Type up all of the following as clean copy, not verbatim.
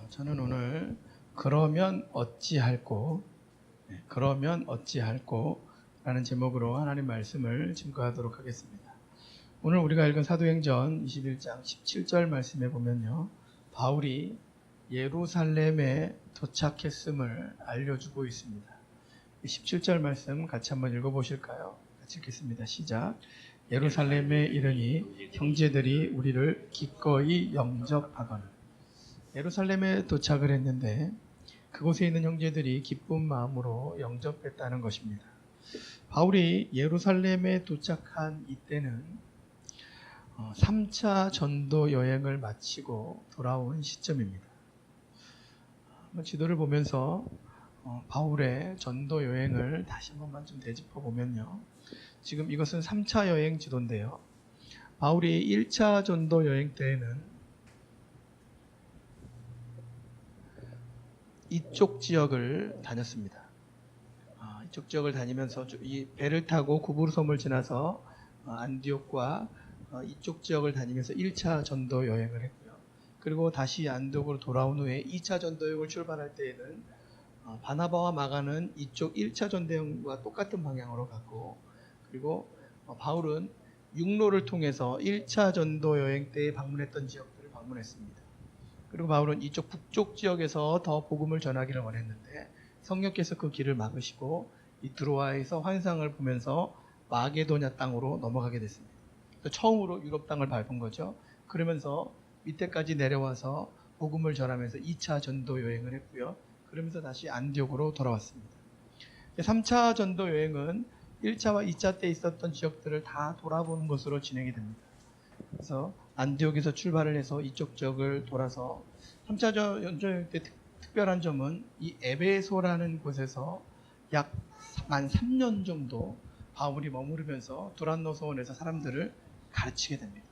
저는 오늘 그러면 어찌할꼬 그러면 어찌할꼬 라는 제목으로 하나님 말씀을 증거하도록 하겠습니다. 오늘 우리가 읽은 사도행전 21장 17절 말씀에 보면요, 바울이 예루살렘에 도착했음을 알려주고 있습니다. 17절 말씀 같이 한번 읽어보실까요? 같이 읽겠습니다. 시작. 예루살렘에 이르니 형제들이 우리를 기꺼이 영접하거늘. 예루살렘에 도착을 했는데 그곳에 있는 형제들이 기쁜 마음으로 영접했다는 것입니다. 바울이 예루살렘에 도착한 이때는 3차 전도 여행을 마치고 돌아온 시점입니다. 지도를 보면서 바울의 전도 여행을 다시 한 번만 좀 되짚어 보면요, 지금 이것은 3차 여행 지도인데요, 바울이 1차 전도 여행 때에는 이쪽 지역을 다녔습니다. 이쪽 지역을 다니면서 이 배를 타고 구브르 섬을 지나서 안디옥과 이쪽 지역을 다니면서 1차 전도 여행을 했고요. 그리고 다시 안디옥으로 돌아온 후에 2차 전도 여행을 출발할 때에는 바나바와 마가는 이쪽 1차 전도 여행과 똑같은 방향으로 갔고, 그리고 바울은 육로를 통해서 1차 전도 여행 때 방문했던 지역들을 방문했습니다. 그리고 바울은 이쪽 북쪽 지역에서 더 복음을 전하기를 원했는데 성령께서 그 길을 막으시고 이 드로아에서 환상을 보면서 마게도냐 땅으로 넘어가게 됐습니다. 처음으로 유럽 땅을 밟은 거죠. 그러면서 밑에까지 내려와서 복음을 전하면서 2차 전도 여행을 했고요. 그러면서 다시 안디옥으로 돌아왔습니다. 3차 전도 여행은 1차와 2차 때 있었던 지역들을 다 돌아보는 것으로 진행이 됩니다. 그래서 안디옥에서 출발을 해서 이쪽 지역을 돌아서 3차 전도 여행 때 특별한 점은 이 에베소라는 곳에서 약 만 3년 정도 바울이 머무르면서 두란노서원에서 사람들을 가르치게 됩니다.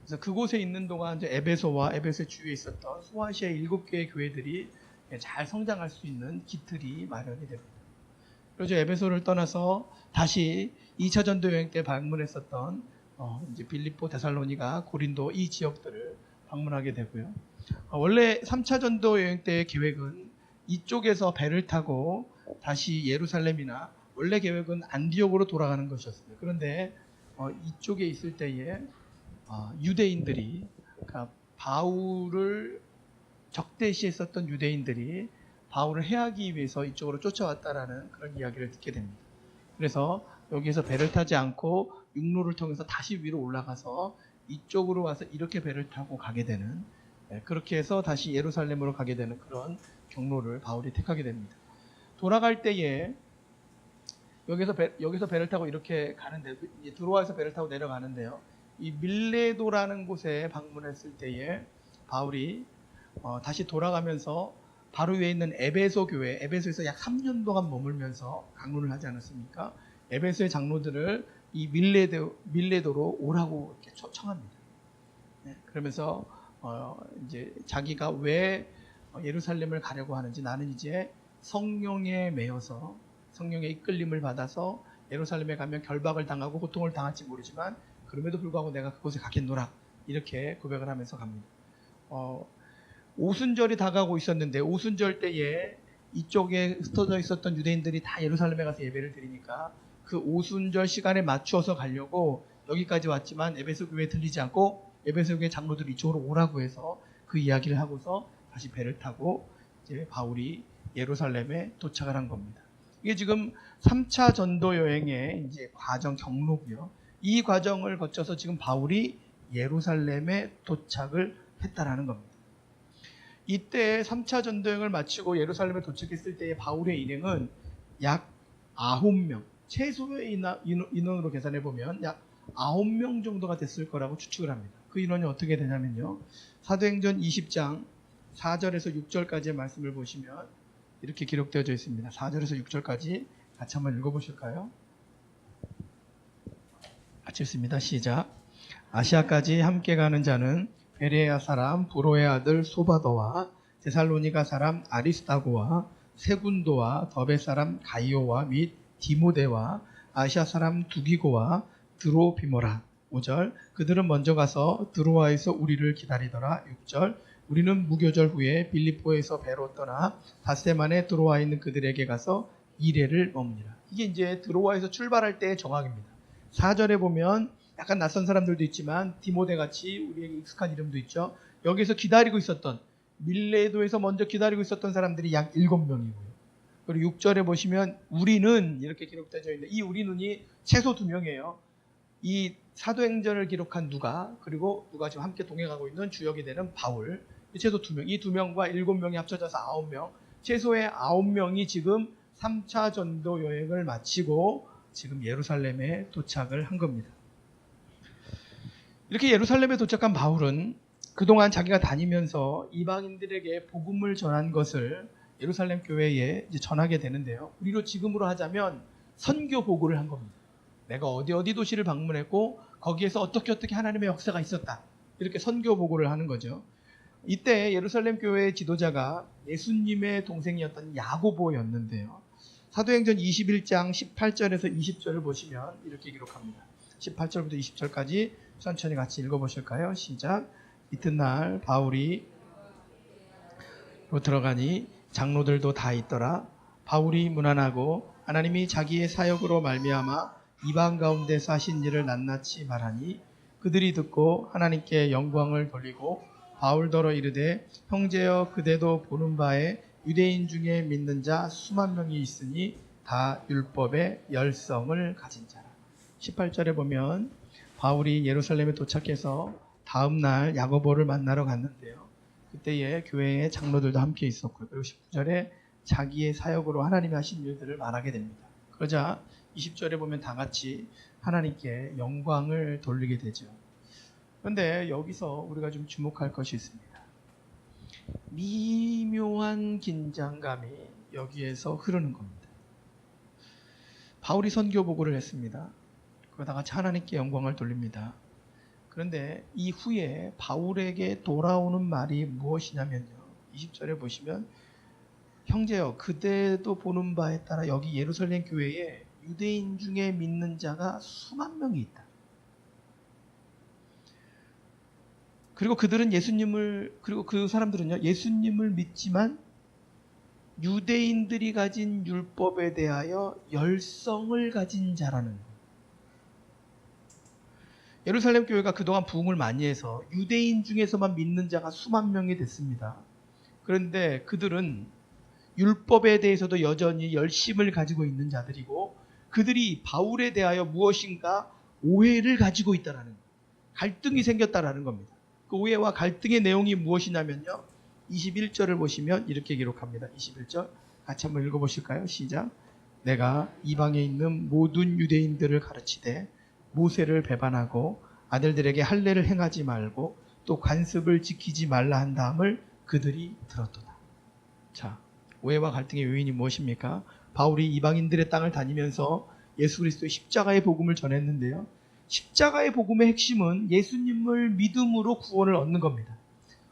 그래서 그곳에 있는 동안 이제 에베소와 에베소 주위에 있었던 소아시아 7개의 교회들이 잘 성장할 수 있는 기틀이 마련이 됩니다. 그리고 에베소를 떠나서 다시 2차 전도 여행 때 방문했었던 이제 빌립보, 데살로니가, 고린도 이 지역들을 방문하게 되고요. 원래 3차 전도 여행 때의 계획은 이쪽에서 배를 타고 다시 예루살렘이나 원래 계획은 안디옥으로 돌아가는 것이었어요. 그런데 이쪽에 있을 때에 유대인들이, 그러니까 바울을 적대시했었던 유대인들이 바울을 해하기 위해서 이쪽으로 쫓아왔다라는 그런 이야기를 듣게 됩니다. 그래서 여기에서 배를 타지 않고 육로를 통해서 다시 위로 올라가서 이쪽으로 와서 이렇게 배를 타고 가게 되는, 그렇게 해서 다시 예루살렘으로 가게 되는 그런 경로를 바울이 택하게 됩니다. 돌아갈 때에 여기서 배를 타고 이렇게 가는데, 드로아에서 배를 타고 내려가는데요, 이 밀레도라는 곳에 방문했을 때에 바울이 다시 돌아가면서 바로 위에 있는 에베소 교회, 에베소에서 약 3년 동안 머물면서 강론을 하지 않았습니까? 에베소의 장로들을 이 밀레도로 오라고 이렇게 청합니다. 그러면서 이제 자기가 왜 예루살렘을 가려고 하는지, 나는 이제 성령에 매여서 성령의 이끌림을 받아서 예루살렘에 가면 결박을 당하고 고통을 당할지 모르지만 그럼에도 불구하고 내가 그곳에 가겠노라, 이렇게 고백을 하면서 갑니다. 오순절이 다가오고 있었는데 오순절 때에 이쪽에 흩어져 있었던 유대인들이 다 예루살렘에 가서 예배를 드리니까 그 오순절 시간에 맞추어서 가려고 여기까지 왔지만 에베소 교회에 들리지 않고 에베소 교회 장로들이 이쪽으로 오라고 해서 그 이야기를 하고서 다시 배를 타고 이제 바울이 예루살렘에 도착을 한 겁니다. 이게 지금 3차 전도 여행의 이제 과정 경로고요. 이 과정을 거쳐서 지금 바울이 예루살렘에 도착을 했다라는 겁니다. 이때 3차 전도 여행을 마치고 예루살렘에 도착했을 때의 바울의 일행은 약 9명, 최소의 인원으로 계산해 보면 약 9명 정도가 됐을 거라고 추측을 합니다. 그 인원이 어떻게 되냐면요, 사도행전 20장 4절에서 6절까지의 말씀을 보시면 이렇게 기록되어져 있습니다. 4절에서 6절까지 같이 한번 읽어보실까요? 같이 읽습니다. 시작. 아시아까지 함께 가는 자는 베레아 사람 브로의 아들 소바더와 데살로니가 사람 아리스타고와 세군도와 더베 사람 가이오와 및 디모데와 아시아 사람 두기고와 드로비모라. 5절. 그들은 먼저 가서 드로아에서 우리를 기다리더라. 6절. 우리는 무교절 후에 빌립보에서 배로 떠나 닷새만에 드로아에 있는 그들에게 가서 이레를 머무니라. 이게 이제 드로아에서 출발할 때의 정황입니다. 4절에 보면 약간 낯선 사람들도 있지만 디모데 같이 우리에게 익숙한 이름도 있죠. 여기서 기다리고 있었던, 밀레도에서 먼저 기다리고 있었던 사람들이 약 7명이고요. 그리고 6절에 보시면 우리는 이렇게 기록되어 있는데, 이 우리는이 최소 2명이에요. 이 사도행전을 기록한 누가, 그리고 누가 지금 함께 동행하고 있는 주역이 되는 바울, 최소 2명, 이 2명과 7명이 합쳐져서 9명, 최소의 9명이 지금 3차 전도 여행을 마치고 지금 예루살렘에 도착을 한 겁니다. 이렇게 예루살렘에 도착한 바울은 그동안 자기가 다니면서 이방인들에게 복음을 전한 것을 예루살렘 교회에 이제 전하게 되는데요. 우리로 지금으로 하자면 선교 보고를 한 겁니다. 내가 어디 도시를 방문했고 거기에서 어떻게 하나님의 역사가 있었다. 이렇게 선교 보고를 하는 거죠. 이때 예루살렘 교회의 지도자가 예수님의 동생이었던 야고보였는데요. 사도행전 21장 18절에서 20절을 보시면 이렇게 기록합니다. 18절부터 20절까지 천천히 같이 읽어보실까요? 시작. 이튿날 바울이 들어가니 장로들도 다 있더라. 바울이 문안하고 하나님이 자기의 사역으로 말미암아 이방 가운데서 하신 일을 낱낱이 말하니 그들이 듣고 하나님께 영광을 돌리고 바울더러 이르되 형제여 그대도 보는 바에 유대인 중에 믿는 자 수만 명이 있으니 다 율법의 열성을 가진 자라. 18절에 보면 바울이 예루살렘에 도착해서 다음 날 야고보를 만나러 갔는데요. 그때에 교회의 장로들도 함께 있었고요. 그리고 19절에 자기의 사역으로 하나님이 하신 일들을 말하게 됩니다. 그러자 20절에 보면 다 같이 하나님께 영광을 돌리게 되죠. 그런데 여기서 우리가 좀 주목할 것이 있습니다. 미묘한 긴장감이 여기에서 흐르는 겁니다. 바울이 선교 보고를 했습니다. 그러다가 하나님께 영광을 돌립니다. 그런데 이후에 바울에게 돌아오는 말이 무엇이냐면요. 20절에 보시면 형제여 그대도 보는 바에 따라 여기 예루살렘 교회에 유대인 중에 믿는 자가 수만 명이 있다. 그리고 그들은 그리고 그 사람들은요, 예수님을 믿지만 유대인들이 가진 율법에 대하여 열성을 가진 자라는 거예요. 예루살렘 교회가 그동안 부흥을 많이 해서 유대인 중에서만 믿는 자가 수만 명이 됐습니다. 그런데 그들은 율법에 대해서도 여전히 열심을 가지고 있는 자들이고 그들이 바울에 대하여 무엇인가 오해를 가지고 있다라는 거예요. 갈등이 생겼다라는 겁니다. 그 오해와 갈등의 내용이 무엇이냐면요. 21절을 보시면 이렇게 기록합니다. 21절 같이 한번 읽어보실까요? 시작. 내가 이방에 있는 모든 유대인들을 가르치되 모세를 배반하고 아들들에게 할례를 행하지 말고 또 관습을 지키지 말라 한 다음을 그들이 들었도다. 자, 오해와 갈등의 요인이 무엇입니까? 바울이 이방인들의 땅을 다니면서 예수 그리스도의 십자가의 복음을 전했는데요. 십자가의 복음의 핵심은 예수님을 믿음으로 구원을 얻는 겁니다.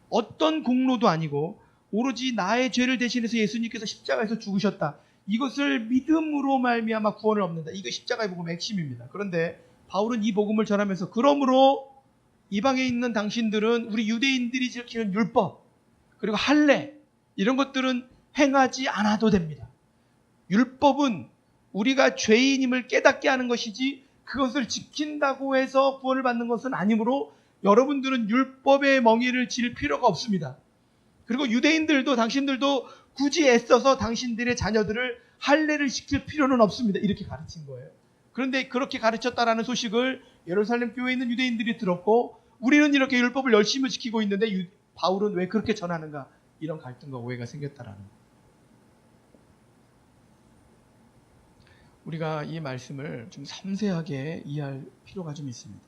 어떤 공로도 아니고 오로지 나의 죄를 대신해서 예수님께서 십자가에서 죽으셨다. 이것을 믿음으로 말미암아 구원을 얻는다. 이거 십자가의 복음의 핵심입니다. 그런데 바울은 이 복음을 전하면서 그러므로 이방에 있는 당신들은 우리 유대인들이 지키는 율법 그리고 할례 이런 것들은 행하지 않아도 됩니다. 율법은 우리가 죄인임을 깨닫게 하는 것이지 그것을 지킨다고 해서 구원을 받는 것은 아니므로 여러분들은 율법의 멍에를 질 필요가 없습니다. 그리고 유대인들도 당신들도 굳이 애써서 당신들의 자녀들을 할례를 시킬 필요는 없습니다. 이렇게 가르친 거예요. 그런데 그렇게 가르쳤다라는 소식을 예루살렘 교회에 있는 유대인들이 들었고 우리는 이렇게 율법을 열심히 지키고 있는데 바울은 왜 그렇게 전하는가? 이런 갈등과 오해가 생겼다라는 거예요. 우리가 이 말씀을 좀 섬세하게 이해할 필요가 좀 있습니다.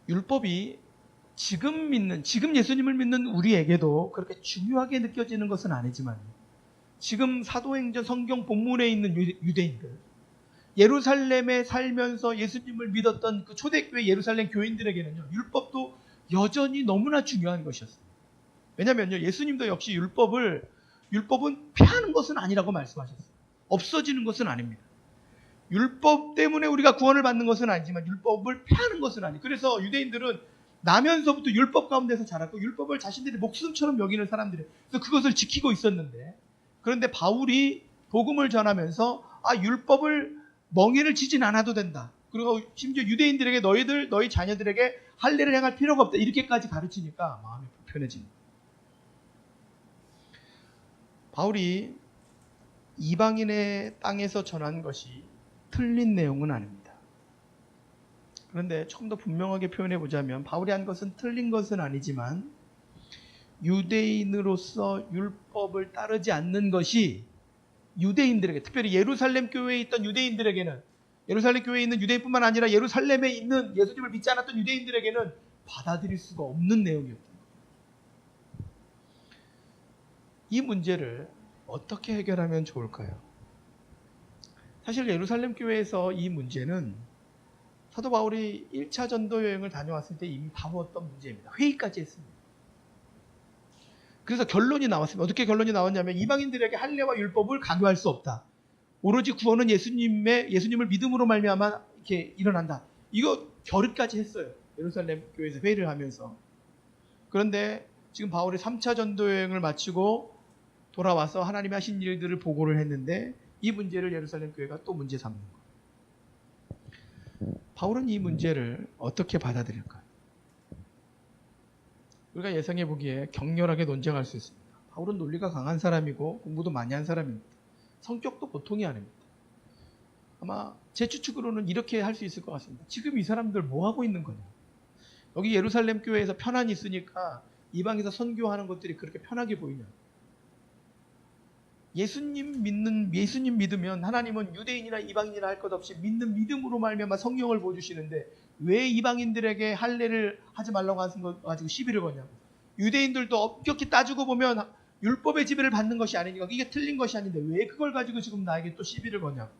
율법이 지금 예수님을 믿는 우리에게도 그렇게 중요하게 느껴지는 것은 아니지만 지금 사도행전 성경 본문에 있는 유대인들 예루살렘에 살면서 예수님을 믿었던 그 초대교회 예루살렘 교인들에게는요 율법도 여전히 너무나 중요한 것이었어요. 왜냐하면요 예수님도 역시 율법은 폐하는 것은 아니라고 말씀하셨어요. 없어지는 것은 아닙니다. 율법 때문에 우리가 구원을 받는 것은 아니지만 율법을 폐하는 것은 아니에요. 그래서 유대인들은 나면서부터 율법 가운데서 자랐고 율법을 자신들의 목숨처럼 여기는 사람들이 그래서 그것을 지키고 있었는데 그런데 바울이 복음을 전하면서 율법을 멍에를 지진 않아도 된다. 그리고 심지어 유대인들에게 너희 자녀들에게 할례를 행할 필요가 없다. 이렇게까지 가르치니까 마음이 불편해집니다. 바울이 이방인의 땅에서 전한 것이 틀린 내용은 아닙니다. 그런데 조금 더 분명하게 표현해 보자면 바울이 한 것은 틀린 것은 아니지만 유대인으로서 율법을 따르지 않는 것이 유대인들에게 특별히 예루살렘 교회에 있던 유대인들에게는 예루살렘 교회에 있는 유대인뿐만 아니라 예루살렘에 있는 예수님을 믿지 않았던 유대인들에게는 받아들일 수가 없는 내용이었던 거예요. 이 문제를 어떻게 해결하면 좋을까요? 사실 예루살렘 교회에서 이 문제는 사도 바울이 1차 전도 여행을 다녀왔을 때 이미 다루었던 문제입니다. 회의까지 했습니다. 그래서 결론이 나왔습니다. 어떻게 결론이 나왔냐면 이방인들에게 할례와 율법을 강요할 수 없다. 오로지 구원은 예수님을 믿음으로 말미암아 이렇게 일어난다. 이거 결의까지 했어요. 예루살렘 교회에서 회의를 하면서. 그런데 지금 바울이 3차 전도 여행을 마치고 돌아와서 하나님이 하신 일들을 보고를 했는데 이 문제를 예루살렘 교회가 또 문제 삼는 거예요. 바울은 이 문제를 어떻게 받아들일까요? 우리가 예상해 보기에 격렬하게 논쟁할 수 있습니다. 바울은 논리가 강한 사람이고 공부도 많이 한 사람입니다. 성격도 보통이 아닙니다. 아마 제 추측으로는 이렇게 할 수 있을 것 같습니다. 지금 이 사람들 뭐 하고 있는 거냐? 여기 예루살렘 교회에서 편안히 있으니까 이방에서 선교하는 것들이 그렇게 편하게 보이냐? 예수님 믿으면 하나님은 유대인이나 이방인이나 할 것 없이 믿는 믿음으로 말미암아 성령을 보여주시는데 왜 이방인들에게 할례를 하지 말라고 하는 거 가지고 시비를 거냐고. 유대인들도 엄격히 따지고 보면 율법의 지배를 받는 것이 아니니까 이게 틀린 것이 아닌데 왜 그걸 가지고 지금 나에게 또 시비를 거냐고.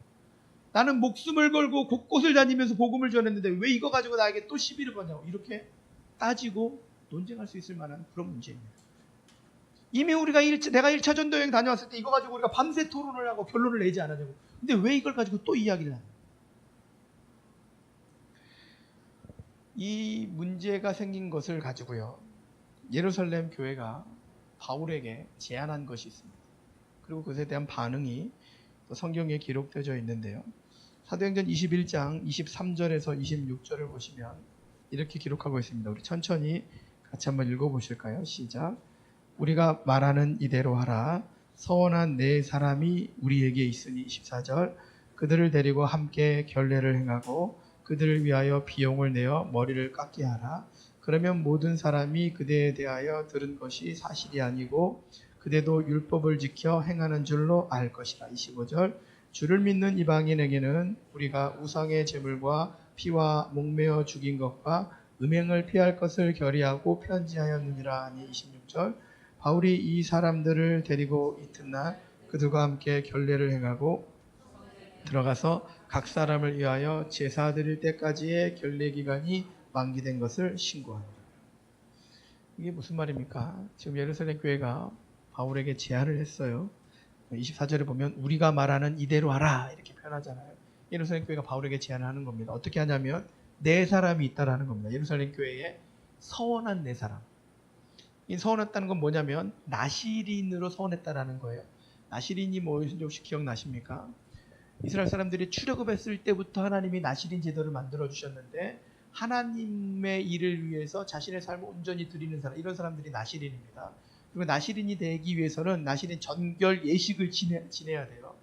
나는 목숨을 걸고 곳곳을 다니면서 복음을 전했는데 왜 이거 가지고 나에게 또 시비를 거냐고. 이렇게 따지고 논쟁할 수 있을 만한 그런 문제입니다. 이미 우리가 내가 1차 전도 여행 다녀왔을 때 이거 가지고 우리가 밤새 토론을 하고 결론을 내지 않았냐고. 근데 왜 이걸 가지고 또 이야기를 하냐. 이 문제가 생긴 것을 가지고요. 예루살렘 교회가 바울에게 제안한 것이 있습니다. 그리고 그것에 대한 반응이 성경에 기록되어 있는데요. 사도행전 21장 23절에서 26절을 보시면 이렇게 기록하고 있습니다. 우리 천천히 같이 한번 읽어보실까요? 시작. 우리가 말하는 이대로 하라. 서원한 네 사람이 우리에게 있으니 24절. 그들을 데리고 함께 결례를 행하고 그들을 위하여 비용을 내어 머리를 깎게 하라. 그러면 모든 사람이 그대에 대하여 들은 것이 사실이 아니고 그대도 율법을 지켜 행하는 줄로 알 것이라. 25절. 주를 믿는 이방인에게는 우리가 우상의 제물과 피와 목매어 죽인 것과 음행을 피할 것을 결의하고 편지하였느니라 하니. 26절. 바울이 이 사람들을 데리고 이튿날 그들과 함께 결례를 행하고 들어가서 각 사람을 위하여 제사 드릴 때까지의 결례 기간이 만기된 것을 신고합니다. 이게 무슨 말입니까? 지금 예루살렘 교회가 바울에게 제안을 했어요. 24절에 보면 우리가 말하는 이대로 하라 이렇게 표현하잖아요. 예루살렘 교회가 바울에게 제안을 하는 겁니다. 어떻게 하냐면 네 사람이 있다라는 겁니다. 예루살렘 교회에 서원한 네 사람. 이 서원했다는 건 뭐냐면 나시린으로 서원했다라는 거예요. 나시린이 뭐였는지 혹시 기억나십니까? 이스라엘 사람들이 출애굽했을 때부터 하나님이 나시린 제도를 만들어 주셨는데 하나님의 일을 위해서 자신의 삶을 온전히 드리는 사람, 이런 사람들이 나시린입니다. 그리고 나시린이 되기 위해서는 나시린 전결 예식을 지내야 돼요.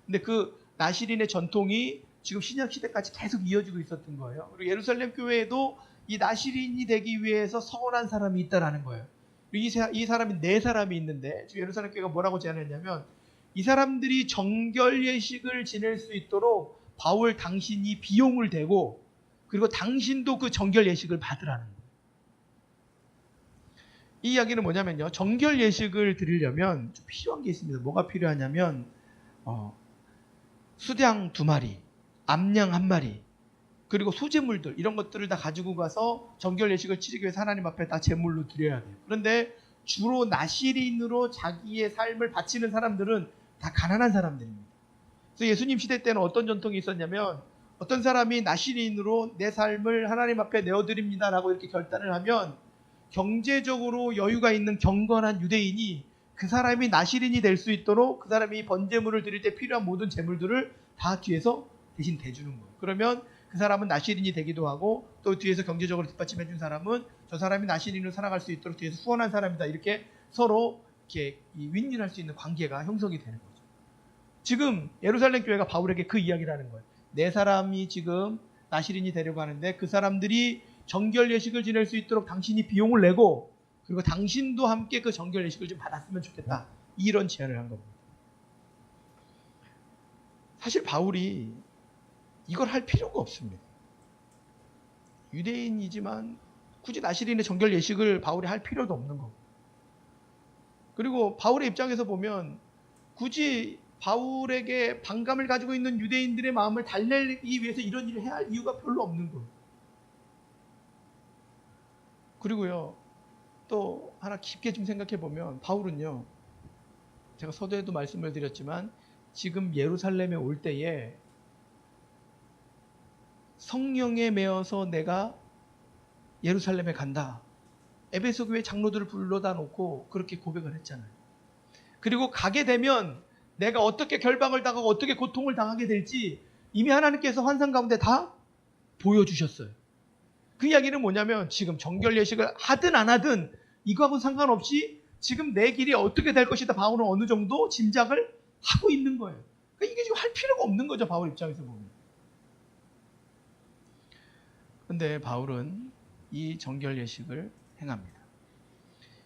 근데 그 나시린의 전통이 지금 신약 시대까지 계속 이어지고 있었던 거예요. 그리고 예루살렘 교회에도 이 나시린이 되기 위해서 서원한 사람이 있다라는 거예요. 이 사람이 네 사람이 있는데 지금 예루살렘 교회가 뭐라고 제안했냐면 이 사람들이 정결 예식을 지낼 수 있도록 바울 당신이 비용을 대고 그리고 당신도 그 정결 예식을 받으라는 거예요. 이 이야기는 뭐냐면요. 정결 예식을 드리려면 좀 필요한 게 있습니다. 뭐가 필요하냐면 수양 2마리, 암양 1마리, 그리고 소제물들 이런 것들을 다 가지고 가서 정결 예식을 치르기 위해서 하나님 앞에 다 제물로 드려야 돼요. 그런데 주로 나시린으로 자기의 삶을 바치는 사람들은 다 가난한 사람들입니다. 그래서 예수님 시대 때는 어떤 전통이 있었냐면 어떤 사람이 나시린으로 내 삶을 하나님 앞에 내어드립니다라고 이렇게 결단을 하면 경제적으로 여유가 있는 경건한 유대인이 그 사람이 나시린이 될 수 있도록 그 사람이 번제물을 드릴 때 필요한 모든 제물들을 다 뒤에서 대신 대주는 거예요. 그러면 그 사람은 나시린이 되기도 하고 또 뒤에서 경제적으로 뒷받침해 준 사람은 저 사람이 나시린으로 살아갈 수 있도록 뒤에서 후원한 사람이다. 이렇게 서로 이렇게 윈윈할 수 있는 관계가 형성이 되는 거죠. 지금 예루살렘 교회가 바울에게 그 이야기를 하는 거예요. 네 사람이 지금 나시린이 되려고 하는데 그 사람들이 정결 예식을 지낼 수 있도록 당신이 비용을 내고 그리고 당신도 함께 그 정결 예식을 좀 받았으면 좋겠다. 이런 제안을 한 겁니다. 사실 바울이 이걸 할 필요가 없습니다. 유대인이지만 굳이 나시린의 정결 예식을 바울이 할 필요도 없는 거고. 그리고 바울의 입장에서 보면 굳이 바울에게 반감을 가지고 있는 유대인들의 마음을 달래기 위해서 이런 일을 해야 할 이유가 별로 없는 거예요. 그리고요, 또 하나 깊게 좀 생각해 보면 바울은요, 제가 서두에도 말씀을 드렸지만 지금 예루살렘에 올 때에 성령에 매여서 내가 예루살렘에 간다. 에베소 교회 장로들을 불러다 놓고 그렇게 고백을 했잖아요. 그리고 가게 되면 내가 어떻게 결박을 당하고 어떻게 고통을 당하게 될지 이미 하나님께서 환상 가운데 다 보여주셨어요. 그 이야기는 뭐냐면 지금 정결 예식을 하든 안 하든 이거하고는 상관없이 지금 내 길이 어떻게 될 것이다. 바울은 어느 정도 짐작을 하고 있는 거예요. 그러니까 이게 지금 할 필요가 없는 거죠. 바울 입장에서 보면. 그런데 바울은 이 정결 예식을 행합니다.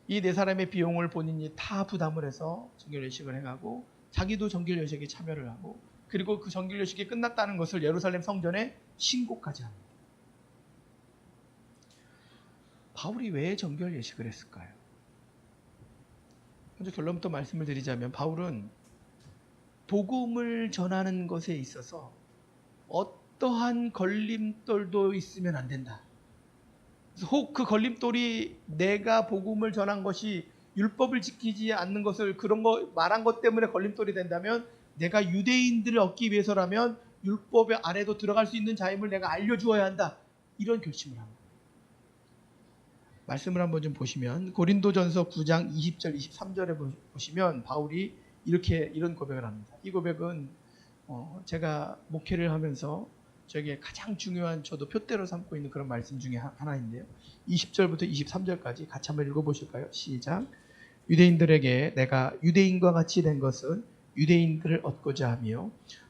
이 네 사람의 비용을 본인이 다 부담을 해서 정결 예식을 행하고 자기도 정결 예식에 참여를 하고 그리고 그 정결 예식이 끝났다는 것을 예루살렘 성전에 신고까지 합니다. 바울이 왜 정결 예식을 했을까요? 먼저 결론부터 말씀을 드리자면 바울은 복음을 전하는 것에 있어서 어떠한 걸림돌도 있으면 안 된다. 혹 그 걸림돌이 내가 복음을 전한 것이 율법을 지키지 않는 것을 그런 거 말한 것 때문에 걸림돌이 된다면 내가 유대인들을 얻기 위해서라면 율법의 아래도 들어갈 수 있는 자임을 내가 알려주어야 한다. 이런 결심을 합니다. 말씀을 한번 좀 보시면 고린도전서 9장 20절 23절에 보시면 바울이 이런 고백을 합니다. 이 고백은 제가 목회를 하면서 저에게 가장 중요한 저도 표대로 삼고 있는 그런 말씀 중에 하나인데요. 20절부터 23절까지 같이 한번 읽어보실까요? 시작. 유대인들에게 내가 유대인과 같이 된 것은 유대인들을 얻고자 하며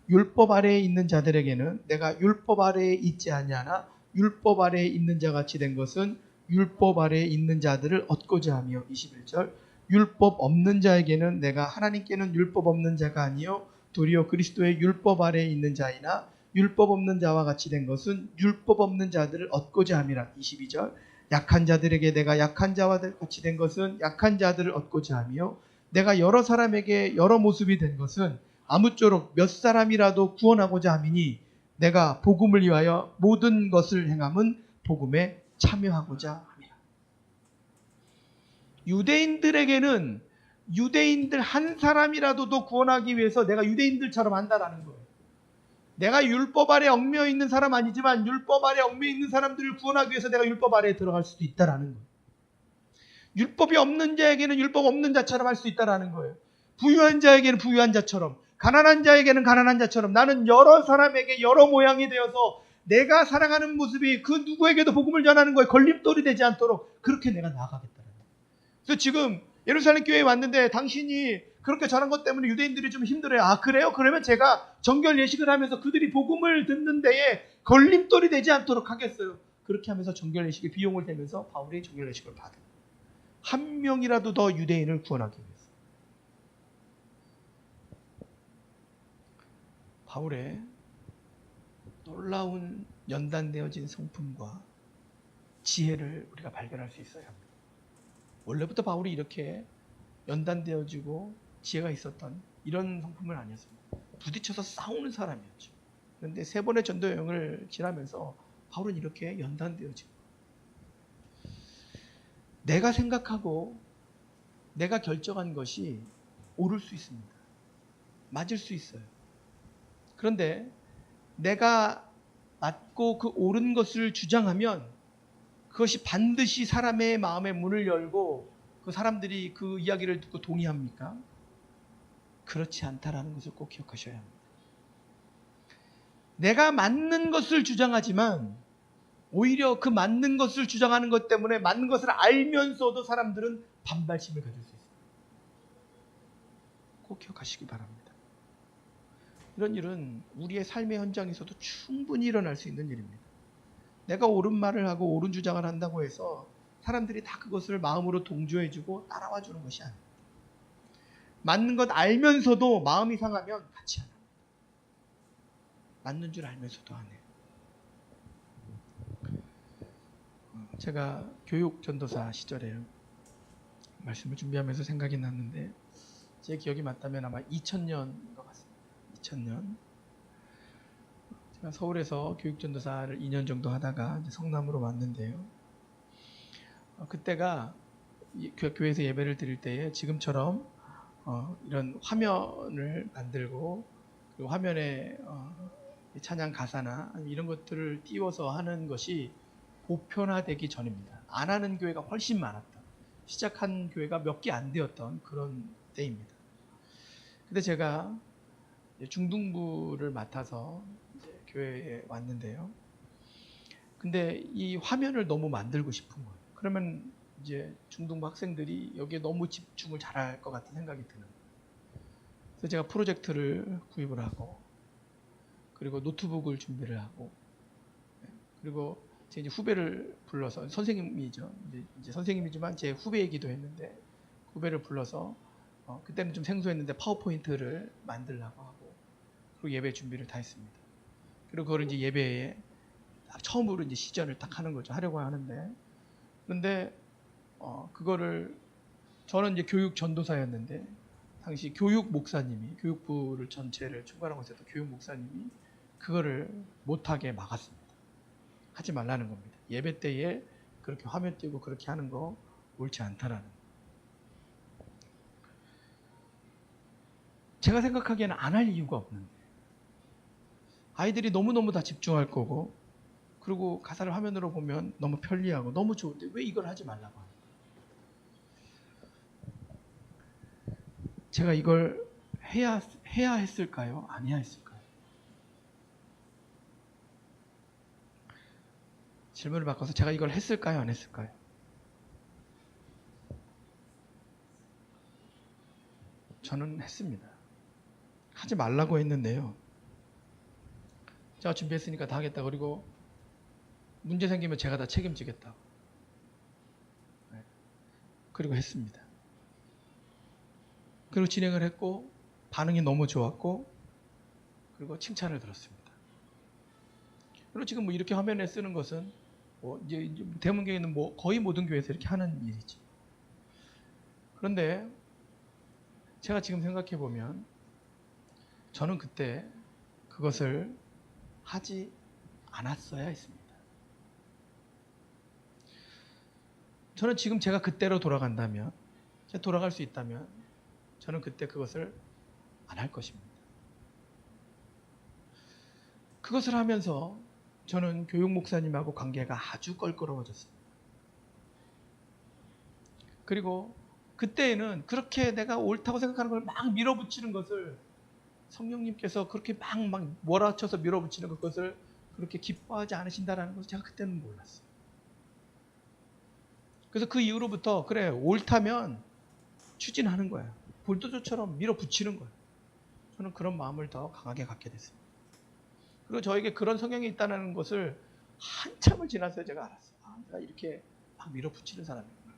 율법 아래에 있는 자들에게는 내가 율법 아래에 있지 아니하나 율법 아래에 있는 자같이 된 것은 율법 아래에 있는 자들을 얻고자 하며 21절 율법 없는 자에게는 내가 하나님께는 율법 없는 자가 아니요 도리어 그리스도의 율법 아래에 있는 자이나 율법 없는 자와 같이 된 것은 율법 없는 자들을 얻고자 함이라. 22절 약한 자들에게 내가 약한 자와 같이 된 것은 약한 자들을 얻고자 하며 내가 여러 사람에게 여러 모습이 된 것은 아무쪼록 몇 사람이라도 구원하고자 함이니 내가 복음을 위하여 모든 것을 행함은 복음에 참여하고자 합니다. 유대인들에게는 유대인들 한 사람이라도 더 구원하기 위해서 내가 유대인들처럼 한다라는 거예요. 내가 율법 아래 얽매여 있는 사람 아니지만 율법 아래 얽매여 있는 사람들을 구원하기 위해서 내가 율법 아래에 들어갈 수도 있다라는 거예요. 율법이 없는 자에게는 율법 없는 자처럼 할 수 있다라는 거예요. 부유한 자에게는 부유한 자처럼, 가난한 자에게는 가난한 자처럼 나는 여러 사람에게 여러 모양이 되어서 내가 살아가는 모습이 그 누구에게도 복음을 전하는 거에 걸림돌이 되지 않도록 그렇게 내가 나아가겠다는 거예요. 그래서 지금 예루살렘 교회에 왔는데 당신이 그렇게 전한 것 때문에 유대인들이 좀 힘들어요. 아 그래요? 그러면 제가 정결 예식을 하면서 그들이 복음을 듣는 데에 걸림돌이 되지 않도록 하겠어요. 그렇게 하면서 정결 예식의 비용을 대면서 바울이 정결 예식을 받은 한 명이라도 더 유대인을 구원하기 위해서. 바울의 놀라운 연단되어진 성품과 지혜를 우리가 발견할 수 있어야 합니다. 원래부터 바울이 이렇게 연단되어지고 지혜가 있었던 이런 성품은 아니었습니다. 부딪혀서 싸우는 사람이었죠. 그런데 세 번의 전도 여행을 지나면서 바울은 이렇게 연단되어지고 내가 생각하고 내가 결정한 것이 옳을 수 있습니다. 맞을 수 있어요. 그런데 내가 맞고 그 옳은 것을 주장하면 그것이 반드시 사람의 마음의 문을 열고 그 사람들이 그 이야기를 듣고 동의합니까? 그렇지 않다라는 것을 꼭 기억하셔야 합니다. 내가 맞는 것을 주장하지만 오히려 그 맞는 것을 주장하는 것 때문에 맞는 것을 알면서도 사람들은 반발심을 가질 수 있어요. 꼭 기억하시기 바랍니다. 이런 일은 우리의 삶의 현장에서도 충분히 일어날 수 있는 일입니다. 내가 옳은 말을 하고 옳은 주장을 한다고 해서 사람들이 다 그것을 마음으로 동조해주고 따라와 주는 것이 아닙니다. 맞는 것 알면서도 마음이 상하면 같이 안 합니다. 맞는 줄 알면서도 안 해요. 제가 교육 전도사 시절에 말씀을 준비하면서 생각이 났는데 제 기억이 맞다면 아마 2000년인 것 같습니다. 2000년. 제가 서울에서 교육 전도사를 2년 정도 하다가 이제 성남으로 왔는데요. 그때가 교회에서 예배를 드릴 때에 지금처럼 이런 화면을 만들고 그리고 화면에 찬양 가사나 이런 것들을 띄워서 하는 것이 보편화되기 전입니다. 안 하는 교회가 훨씬 많았다. 시작한 교회가 몇 개 안 되었던 그런 때입니다. 근데 제가 중등부를 맡아서 이제 교회에 왔는데요. 근데 이 화면을 너무 만들고 싶은 거예요. 그러면 이제 중등부 학생들이 여기에 너무 집중을 잘할 것 같은 생각이 드는 거예요. 그래서 제가 프로젝트를 구입을 하고 그리고 노트북을 준비를 하고 그리고 제 이제 후배를 불러서 선생님이죠. 이제 선생님이지만 제 후배이기도 했는데 후배를 불러서 그때는 좀 생소했는데 파워포인트를 만들려고 하고 그리고 예배 준비를 다 했습니다. 그리고 그걸 이제 예배에 처음으로 이제 시전을 딱 하는 거죠. 하려고 하는데 그런데 그거를 저는 이제 교육 전도사였는데 당시 교육 목사님이 교육부를 전체를 총괄하고 있었던 교육 목사님이 그거를 못하게 막았습니다. 하지 말라는 겁니다. 예배 때에 그렇게 화면 띄고 그렇게 하는 거 옳지 않다라는 거. 제가 생각하기에는 안 할 이유가 없는데 아이들이 너무너무 다 집중할 거고 그리고 가사를 화면으로 보면 너무 편리하고 너무 좋은데 왜 이걸 하지 말라고 하는 거예요? 제가 이걸 해야 했을까요? 안 해야 했을까요? 질문을 바꿔서 제가 이걸 했을까요? 안 했을까요? 저는 했습니다. 하지 말라고 했는데요. 제가 준비했으니까 다 하겠다. 그리고 문제 생기면 제가 다 책임지겠다. 네. 그리고 했습니다. 그리고 진행을 했고 반응이 너무 좋았고 그리고 칭찬을 들었습니다. 그리고 지금 뭐 이렇게 화면에 쓰는 것은 이제 대문교회는 뭐 거의 모든 교회에서 이렇게 하는 일이죠. 그런데 제가 지금 생각해 보면 저는 그때 그것을 하지 않았어야 했습니다. 저는 지금 제가 그때로 돌아간다면, 제가 돌아갈 수 있다면 저는 그때 그것을 안 할 것입니다. 그것을 하면서 저는 교육 목사님하고 관계가 아주 껄끄러워졌습니다. 그리고 그때에는 그렇게 내가 옳다고 생각하는 걸 막 밀어붙이는 것을 성령님께서 그렇게 막 몰아쳐서 밀어붙이는 것을 그렇게 기뻐하지 않으신다는 것을 제가 그때는 몰랐어요. 그래서 그 이후로부터 그래 옳다면 추진하는 거예요. 볼도저처럼 밀어붙이는 거예요. 저는 그런 마음을 더 강하게 갖게 됐습니다. 그리고 저에게 그런 성향이 있다는 것을 한참을 지나서 제가 알았어요. 내가 이렇게 막 밀어붙이는 사람이구나.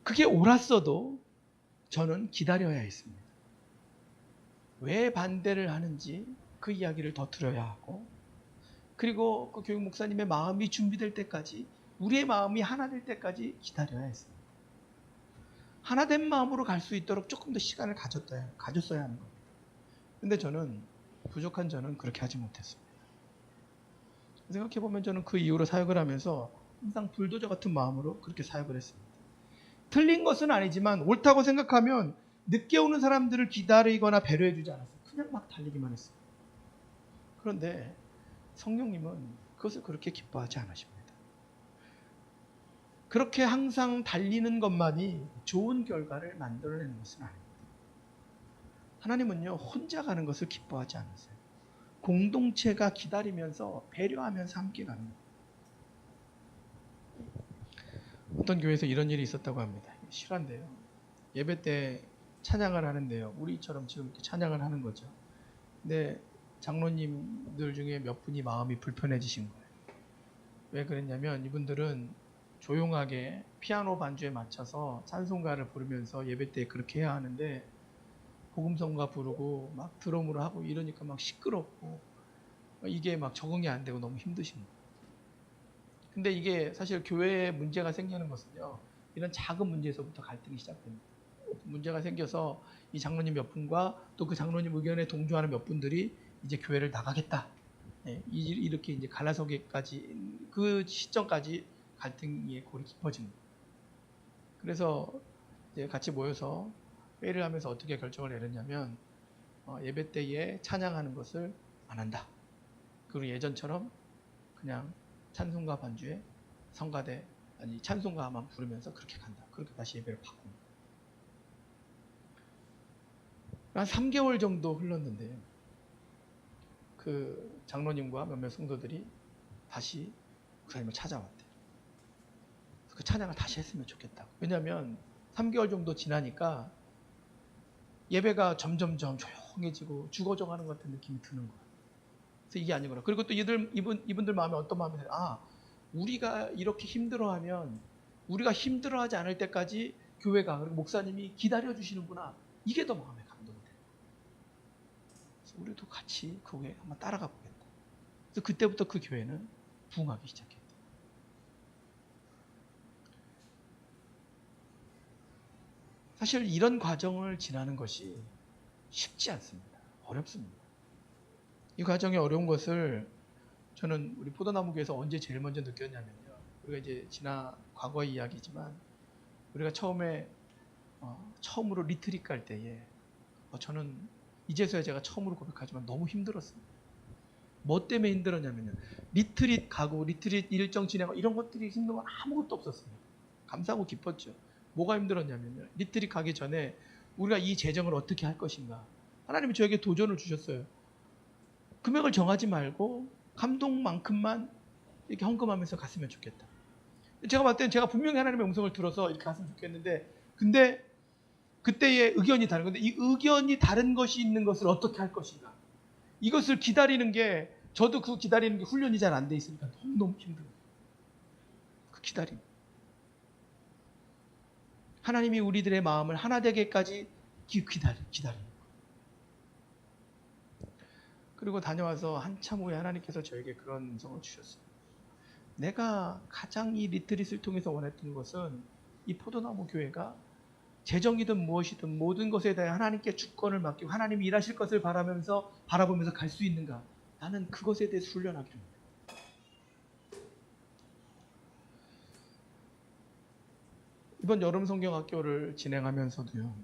그게 옳았어도 저는 기다려야 했습니다. 왜 반대를 하는지 그 이야기를 더 들어야 하고 그리고 그 교육 목사님의 마음이 준비될 때까지 우리의 마음이 하나 될 때까지 기다려야 했습니다. 하나 된 마음으로 갈 수 있도록 조금 더 시간을 가졌어야 하는 겁니다. 근데 저는 부족한 저는 그렇게 하지 못했습니다. 생각해보면 저는 그 이후로 사역을 하면서 항상 불도저 같은 마음으로 그렇게 사역을 했습니다. 틀린 것은 아니지만 옳다고 생각하면 늦게 오는 사람들을 기다리거나 배려해주지 않았어요. 그냥 막 달리기만 했어요. 그런데 성령님은 그것을 그렇게 기뻐하지 않으십니다. 그렇게 항상 달리는 것만이 좋은 결과를 만들어내는 것은 아닙니다. 하나님은요, 혼자 가는 것을 기뻐하지 않으세요. 공동체가 기다리면서 배려하면서 함께 가는 거예요. 어떤 교회에서 이런 일이 있었다고 합니다. 실화인데요. 예배 때 찬양을 하는데요. 우리처럼 지금 이렇게 찬양을 하는 거죠. 근데 장로님들 중에 몇 분이 마음이 불편해지신 거예요. 왜 그랬냐면 이분들은 조용하게 피아노 반주에 맞춰서 찬송가를 부르면서 예배 때 그렇게 해야 하는데 복음성가 부르고 막 드럼으로 하고 이러니까 막 시끄럽고 이게 막 적응이 안 되고 너무 힘드신 거예요. 근데 이게 사실 교회에 문제가 생기는 것은요, 이런 작은 문제에서부터 갈등이 시작됩니다. 문제가 생겨서 이 장로님 몇 분과 또 그 장로님 의견에 동조하는 몇 분들이 이제 교회를 나가겠다. 네, 이렇게 이제 갈라서기까지 그 시점까지 갈등의 골이 깊어집니다. 그래서 이제 같이 모여서 회의를 하면서 어떻게 결정을 내렸냐면 예배 때에 찬양하는 것을 안 한다. 그리고 예전처럼 그냥 찬송가 반주에 성가대 아니 찬송가만 부르면서 그렇게 간다. 그렇게 다시 예배를 바꿉니다. 한 3개월 정도 흘렀는데요. 그 장로님과 몇몇 성도들이 다시 목사님을 찾아왔대요. 그 찬양을 다시 했으면 좋겠다고. 왜냐하면 3개월 정도 지나니까 예배가 점점점 조용해지고 죽어져가는 것 같은 느낌이 드는 거예요. 그래서 이게 아니구나. 그리고 또 이분들 마음에 어떤 마음이 들어요? 아, 우리가 이렇게 힘들어하면 우리가 힘들어하지 않을 때까지 교회가 그리고 목사님이 기다려주시는구나. 이게 더 마음에 감동이 돼요. 그래서 우리도 같이 그 교회에 한번 따라가 보겠다. 그래서 그때부터 그 교회는 부흥하기 시작했다. 사실 이런 과정을 지나는 것이 쉽지 않습니다. 어렵습니다. 이 과정이 어려운 것을 저는 우리 포도나무 교회에서 언제 제일 먼저 느꼈냐면요. 우리가 이제 과거의 이야기지만 우리가 처음으로 리트릿 갈 때에 저는 이제서야 제가 처음으로 고백하지만 너무 힘들었습니다. 뭐 때문에 힘들었냐면요. 리트릿 가고 리트릿 일정 진행하고 이런 것들이 힘든 건 아무것도 없었습니다. 감사하고 기뻤죠. 뭐가 힘들었냐면요. 리트릿 가기 전에 우리가 이 재정을 어떻게 할 것인가. 하나님이 저에게 도전을 주셨어요. 금액을 정하지 말고 감동만큼만 이렇게 헌금하면서 갔으면 좋겠다. 제가 봤을 때는 제가 분명히 하나님의 음성을 들어서 이렇게 갔으면 좋겠는데 근데 그때의 의견이 다른 건데 이 의견이 다른 것이 있는 것을 어떻게 할 것인가. 이것을 기다리는 게 저도 그 기다리는 게 훈련이 잘 안 돼 있으니까 너무너무 힘들어요. 그 기다림. 하나님이 우리들의 마음을 하나 되게까지 기다리는. 그리고 다녀와서 한참 후에 하나님께서 저에게 그런 음성을 주셨어요. 내가 가장 이 리트릿을 통해서 원했던 것은 이 포도나무 교회가 재정이든 무엇이든 모든 것에 대해 하나님께 주권을 맡기고 하나님이 일하실 것을 바라보면서 갈 수 있는가. 나는 그것에 대해서 훈련하기로 합니다. 이번 여름 성경학교를 진행하면서도요.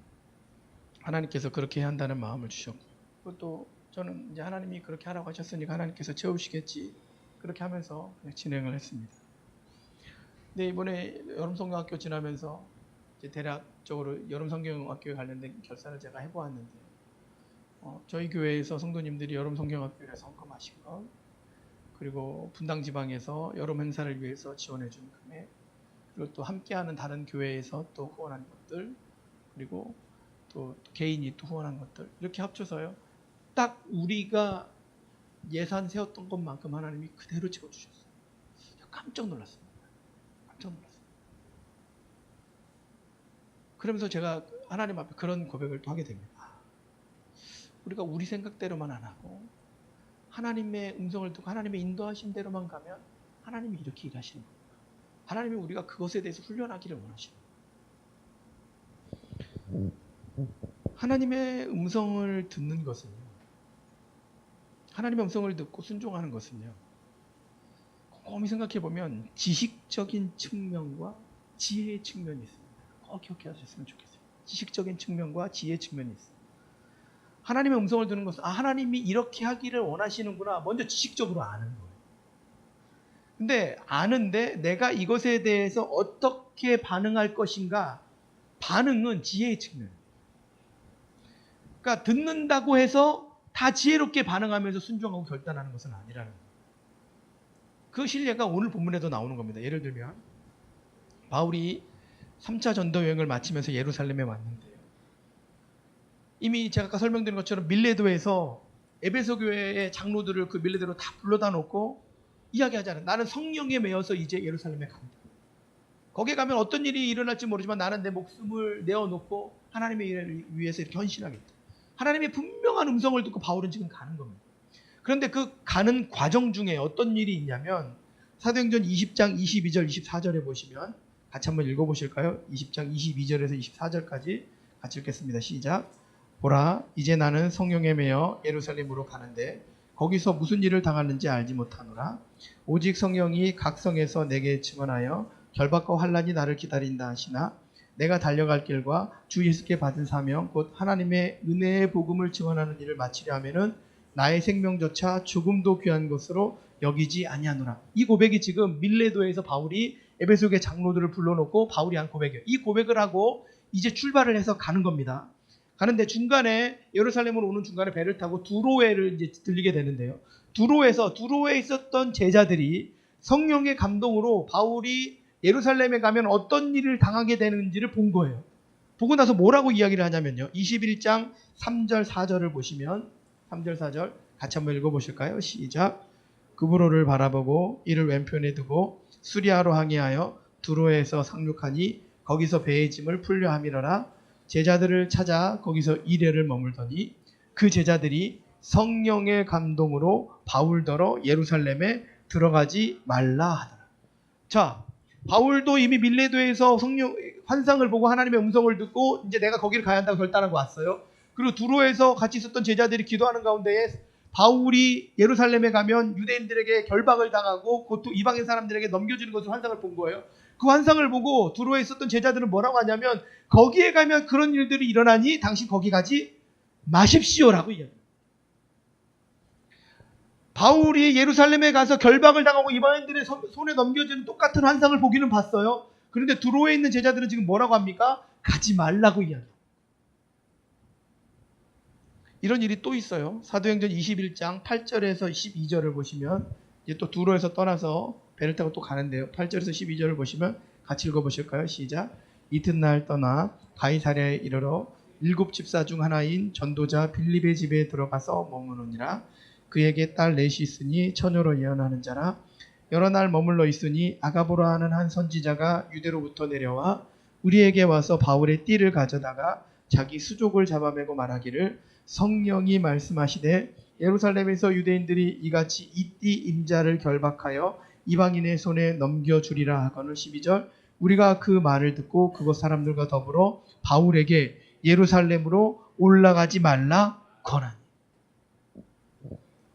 하나님께서 그렇게 해야 한다는 마음을 주셨고 또 저는 이제 하나님이 그렇게 하라고 하셨으니까 하나님께서 채우시겠지 그렇게 하면서 그냥 진행을 했습니다. 근데 이번에 여름 성경학교 지나면서 이제 대략적으로 여름 성경학교에 관련된 결산을 제가 해보았는데 저희 교회에서 성도님들이 여름 성경학교에 헌금하신 것 그리고 분당 지방에서 여름 행사를 위해서 지원해 준 금액 그리고 또 함께하는 다른 교회에서 또 후원한 것들 그리고 또 개인이 또 후원한 것들 이렇게 합쳐서요. 딱 우리가 예산 세웠던 것만큼 하나님이 그대로 채워주셨어요. 깜짝 놀랐습니다. 깜짝 놀랐어요. 그러면서 제가 하나님 앞에 그런 고백을 또 하게 됩니다. 우리가 우리 생각대로만 안 하고 하나님의 음성을 듣고 하나님의 인도하신 대로만 가면 하나님이 이렇게 일하시는 겁니다. 하나님이 우리가 그것에 대해서 훈련하기를 원하시는 거예요. 하나님의 음성을 듣는 것은요. 하나님의 음성을 듣고 순종하는 것은요. 곰곰이 생각해 보면 지식적인 측면과 지혜의 측면이 있습니다. 꼭 기억해 하셨으면 좋겠어요. 지식적인 측면과 지혜의 측면이 있습니다. 하나님의 음성을 듣는 것은 하나님이 이렇게 하기를 원하시는구나. 먼저 지식적으로 아는 거예요. 근데 아는데 내가 이것에 대해서 어떻게 반응할 것인가? 반응은 지혜의 측면. 그러니까 듣는다고 해서 다 지혜롭게 반응하면서 순종하고 결단하는 것은 아니라는 거예요. 그 신뢰가 오늘 본문에도 나오는 겁니다. 예를 들면 바울이 3차 전도 여행을 마치면서 예루살렘에 왔는데요. 이미 제가 아까 설명드린 것처럼 밀레도에서 에베소 교회의 장로들을 그 밀레도로 다 불러다 놓고 이야기하잖아요. 나는 성령에 매여서 이제 예루살렘에 간다. 거기에 가면 어떤 일이 일어날지 모르지만 나는 내 목숨을 내어놓고 하나님의 일을 위해서 이렇게 헌신하겠다. 하나님의 분명한 음성을 듣고 바울은 지금 가는 겁니다. 그런데 그 가는 과정 중에 어떤 일이 있냐면 사도행전 20장 22절 24절에 보시면 같이 한번 읽어보실까요? 20장 22절에서 24절까지 같이 읽겠습니다. 시작. 보라, 이제 나는 성령에 매여 예루살렘으로 가는데 거기서 무슨 일을 당하는지 알지 못하노라. 오직 성령이 각 성에서 내게 증언하여 결박과 환난이 나를 기다린다 하시나 내가 달려갈 길과 주 예수께 받은 사명 곧 하나님의 은혜의 복음을 증언하는 일을 마치려 하면은 나의 생명조차 조금도 귀한 것으로 여기지 아니하노라. 이 고백이 지금 밀레도에서 바울이 에베소의 장로들을 불러놓고 바울이 한 고백이에요. 이 고백을 하고 이제 출발을 해서 가는 겁니다. 가는데 중간에 예루살렘으로 오는 중간에 배를 타고 두로에를 이제 들리게 되는데요. 두로에 있었던 제자들이 성령의 감동으로 바울이 예루살렘에 가면 어떤 일을 당하게 되는지를 본 거예요. 보고 나서 뭐라고 이야기를 하냐면요. 21장 3절 4절을 보시면 3절 4절 같이 한번 읽어보실까요? 시작. 그브로를 바라보고 이를 왼편에 두고 수리아로 항해하여 두로에서 상륙하니 거기서 배의 짐을 풀려 함이러라. 제자들을 찾아 거기서 이래를 머물더니 그 제자들이 성령의 감동으로 바울더러 예루살렘에 들어가지 말라 하더라. 자, 바울도 이미 밀레도에서 성령 환상을 보고 하나님의 음성을 듣고 이제 내가 거기를 가야 한다고 결단하고 왔어요. 그리고 두로에서 같이 있었던 제자들이 기도하는 가운데에 바울이 예루살렘에 가면 유대인들에게 결박을 당하고 곧 또 이방인 사람들에게 넘겨주는 것을 환상을 본 거예요. 그 환상을 보고 두로에 있었던 제자들은 뭐라고 하냐면 거기에 가면 그런 일들이 일어나니 당신 거기 가지 마십시오라고 이야기해요. 바울이 예루살렘에 가서 결박을 당하고 이방인들의 손에 넘겨지는 똑같은 환상을 보기는 봤어요. 그런데 두로에 있는 제자들은 지금 뭐라고 합니까? 가지 말라고 이야기해요. 이런 일이 또 있어요. 사도행전 21장 8절에서 12절을 보시면 이제 또 두로에서 떠나서 배를 타고 또 가는데요. 8절에서 12절을 보시면 같이 읽어보실까요? 시작. 이튿날 떠나 가이사랴에 이르러 7 집사 중 하나인 전도자 빌립의 집에 들어가서 머무느니라. 그에게 딸 넷이 있으니 처녀로 예언하는 자라. 여러 날 머물러 있으니 아가보라 하는 한 선지자가 유대로부터 내려와 우리에게 와서 바울의 띠를 가져다가 자기 수족을 잡아매고 말하기를 성령이 말씀하시되 예루살렘에서 유대인들이 이같이 이 띠 임자를 결박하여 이방인의 손에 넘겨주리라 하거늘. 12절. 우리가 그 말을 듣고 그곳 사람들과 더불어 바울에게 예루살렘으로 올라가지 말라 권하니.